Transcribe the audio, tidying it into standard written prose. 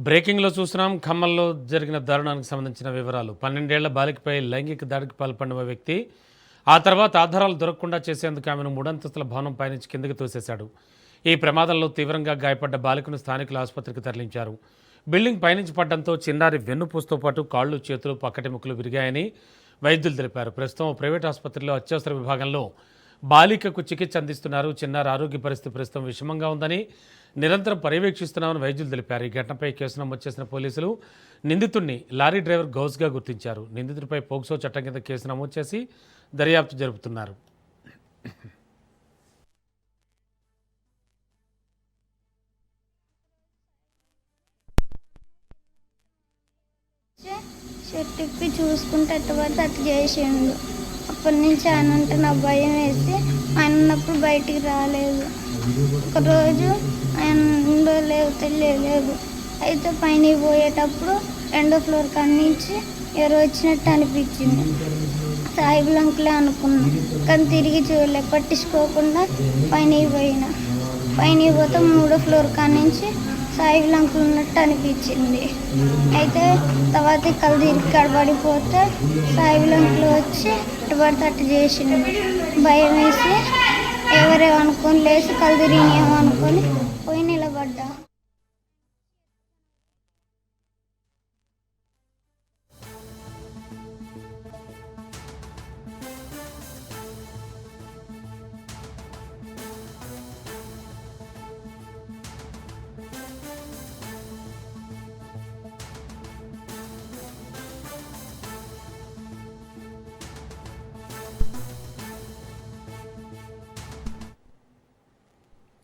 బ్రేకింగ్లో చూస్తున్నాం. ఖమ్మంలో జరిగిన దారుణానికి సంబంధించిన వివరాలు. 12 ఏళ్ల బాలికపై లైంగిక దాడికి పాల్పడిన వ్యక్తి ఆ తర్వాత ఆధారాలు దొరకకుండా చేసేందుకు ఆమెను 3 అంతస్తుల భవనం పైనుంచి కిందకి తోసేశాడు. ఈ ప్రమాదంలో తీవ్రంగా గాయపడ్డ బాలికను స్థానికులు ఆసుపత్రికి తరలించారు. బిల్డింగ్ పైనుంచి పడడంతో చిన్నారి వెన్నుపూసతో పాటు కాళ్ళు, చేతులు, పక్కటి ముక్కలు విరిగాయని వైద్యులు తెలిపారు. ప్రస్తుతం ప్రైవేట్ ఆసుపత్రిలో అత్యవసర విభాగంలో బాలికకు చికిత్స అందిస్తున్నారు. చిన్నారి ఆరోగ్య పరిస్థితి ప్రస్తుతం విషమంగా ఉందని నిరంతరం పర్యవేక్షిస్తున్నామని వైద్యులు తెలిపారు. ఈ ఘటనపై కేసు నమోదు చేసిన పోలీసులు నిందితుడిని లారీ డ్రైవర్ గౌస్గా గుర్తించారు. నిందితుడిపై పోక్సో చట్టం కింద కేసు నమోదు చేసి దర్యాప్తు జరుపుతున్నారు. షర్ట్ ఇప్పి చూసుకుంటే అటువైపు అటు చేసిండు. అప్పటి నుంచి ఆయన అంటే నా భయం వేసి ఆయన ఉన్నప్పుడు బయటికి రాలేదు. ఒకరోజు ఆయన ఉందో లేదో తెలియలేదు. అయితే పైన పోయేటప్పుడు 2వ ఫ్లోర్ కానించి ఎవరో వచ్చినట్టు అనిపించింది. సాయిబుల్ అంకులే అనుకున్నా, కానీ తిరిగి చూడలే. పట్టించుకోకుండా పైన పోతే 3వ ఫ్లోర్ కానించి సాయిబుల్ అంకుల్ ఉన్నట్టు అనిపించింది. అయితే తర్వాత కళ్ళు తిరిగి కడబడిపోతే సాయిబుల్ అంకుల్ వచ్చి అటు అటు చేసిండు. భయం వేసి ఎవరేమనుకొని లేచి కళ్ళు తిరిగి ఏమనుకొని పోయి నిలబడ్డా.